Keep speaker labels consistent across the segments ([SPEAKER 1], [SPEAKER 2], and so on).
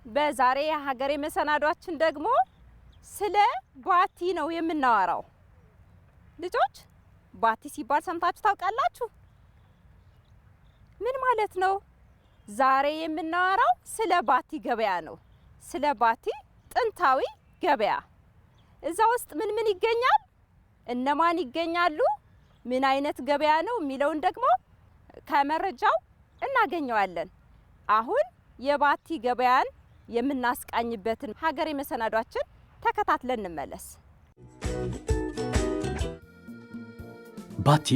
[SPEAKER 1] በዛሬ ሀገሬ መሰናዷችን ደግሞ ስለ ባቲ ነው የምናወራው። ልጆች ባቲ ሲባል ሰምታችሁ ታውቃላችሁ? ምን ማለት ነው? ዛሬ የምናወራው ስለ ባቲ ገበያ ነው። ስለ ባቲ ጥንታዊ ገበያ። እዛ ውስጥ ምን ምን ይገኛል? እነማን ይገኛሉ? ምን አይነት ገበያ ነው የሚለውን ደግሞ ከመረጃው እናገኘዋለን። አሁን የባቲ ገበያን የምናስቃኝበትን ሀገሬ መሰናዷችን ተከታትለን እንመለስ።
[SPEAKER 2] ባቲ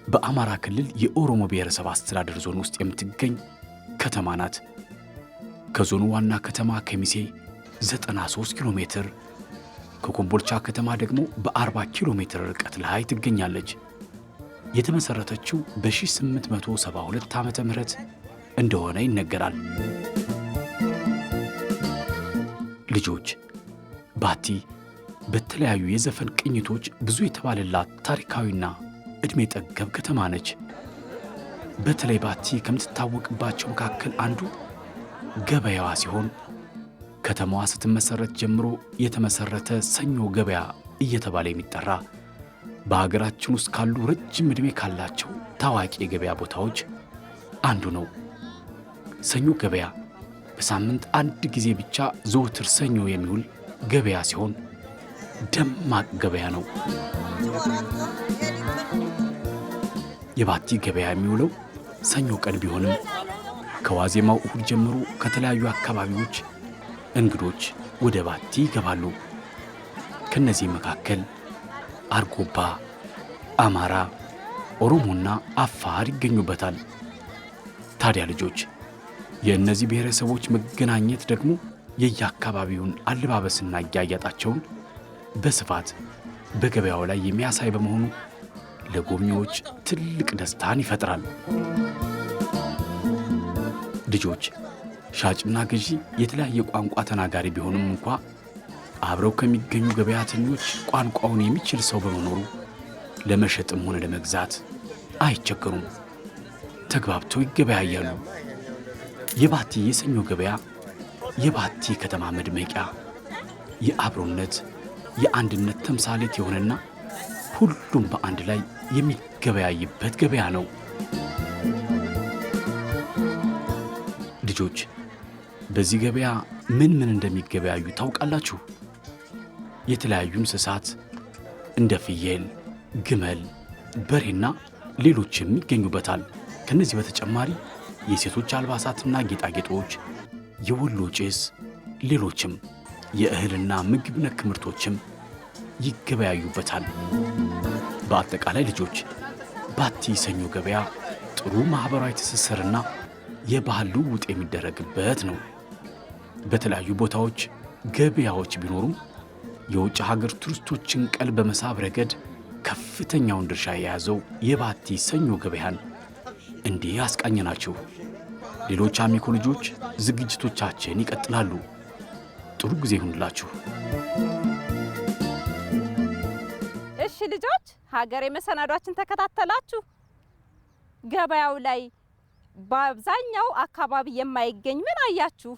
[SPEAKER 2] በአማራ ክልል የኦሮሞ ብሔረሰብ አስተዳደር ዞን ውስጥ የምትገኝ ከተማ ናት። ከዞኑ ዋና ከተማ ከሚሴ 93 ኪሎ ሜትር፣ ከኮምቦልቻ ከተማ ደግሞ በ40 ኪሎ ሜትር ርቀት ላይ ትገኛለች። የተመሰረተችው በ1872 ዓመተ ምህረት እንደሆነ ይነገራል። ልጆች ባቲ በተለያዩ የዘፈን ቅኝቶች ብዙ የተባለላት ታሪካዊና እድሜ ጠገብ ከተማ ነች። በተለይ ባቲ ከምትታወቅባቸው መካከል አንዱ ገበያዋ ሲሆን ከተማዋ ስትመሰረት ጀምሮ የተመሰረተ ሰኞ ገበያ እየተባለ የሚጠራ በሀገራችን ውስጥ ካሉ ረጅም እድሜ ካላቸው ታዋቂ የገበያ ቦታዎች አንዱ ነው። ሰኞ ገበያ በሳምንት አንድ ጊዜ ብቻ ዘወትር ሰኞ የሚውል ገበያ ሲሆን ደማቅ ገበያ ነው። የባቲ ገበያ የሚውለው ሰኞ ቀን ቢሆንም ከዋዜማው እሁድ ጀምሮ ከተለያዩ አካባቢዎች እንግዶች ወደ ባቲ ይገባሉ። ከነዚህ መካከል አርጎባ፣ አማራ፣ ኦሮሞና አፋር ይገኙበታል። ታዲያ ልጆች የእነዚህ ብሔረሰቦች መገናኘት ደግሞ የየአካባቢውን አለባበስና አያያጣቸውን በስፋት በገበያው ላይ የሚያሳይ በመሆኑ ለጎብኚዎች ትልቅ ደስታን ይፈጥራል። ልጆች ሻጭና ገዢ የተለያየ ቋንቋ ተናጋሪ ቢሆኑም እንኳ አብረው ከሚገኙ ገበያተኞች ቋንቋውን የሚችል ሰው በመኖሩ ለመሸጥም ሆነ ለመግዛት አይቸገሩም። ተግባብተው ይገበያያሉ። የባቲ የሰኞ ገበያ የባቲ ከተማ መድመቂያ፣ የአብሮነት የአንድነት ተምሳሌት የሆነና ሁሉም በአንድ ላይ የሚገበያይበት ገበያ ነው። ልጆች በዚህ ገበያ ምን ምን እንደሚገበያዩ ታውቃላችሁ? የተለያዩ እንስሳት እንደ ፍየል፣ ግመል፣ በሬና ሌሎችም ይገኙበታል። ከነዚህ በተጨማሪ የሴቶች አልባሳትና ጌጣጌጦች፣ የወሎ ጭስ፣ ሌሎችም የእህልና ምግብ ነክ ምርቶችም ይገበያዩበታል። በአጠቃላይ ልጆች ባቲ ሰኞ ገበያ ጥሩ ማህበራዊ ትስስርና የባህል ልውውጥ የሚደረግበት ነው። በተለያዩ ቦታዎች ገበያዎች ቢኖሩም የውጭ ሀገር ቱሪስቶችን ቀልብ በመሳብ ረገድ ከፍተኛውን ድርሻ የያዘው የባቲ ሰኞ ገበያን እንዲህ አስቃኘናችሁ። ሌሎች አሚኮ ልጆች ዝግጅቶቻችን ይቀጥላሉ። ጥሩ ጊዜ ይሁንላችሁ።
[SPEAKER 1] እሺ ልጆች ሀገሬ መሰናዷችን ተከታተላችሁ። ገበያው ላይ በአብዛኛው አካባቢ የማይገኝ ምን አያችሁ?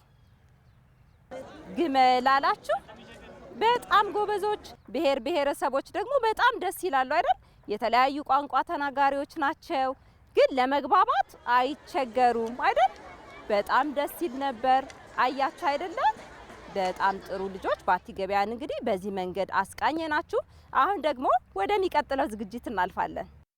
[SPEAKER 1] ግመል አላችሁ። በጣም ጎበዞች። ብሔር ብሔረሰቦች ደግሞ በጣም ደስ ይላሉ አይደል? የተለያዩ ቋንቋ ተናጋሪዎች ናቸው፣ ግን ለመግባባት አይቸገሩም አይደል? በጣም ደስ ይል ነበር። አያችሁ አይደለ? በጣም ጥሩ ልጆች። ባቲ ገበያን እንግዲህ በዚህ መንገድ አስቃኘናችሁ። አሁን ደግሞ ወደሚቀጥለው ዝግጅት እናልፋለን።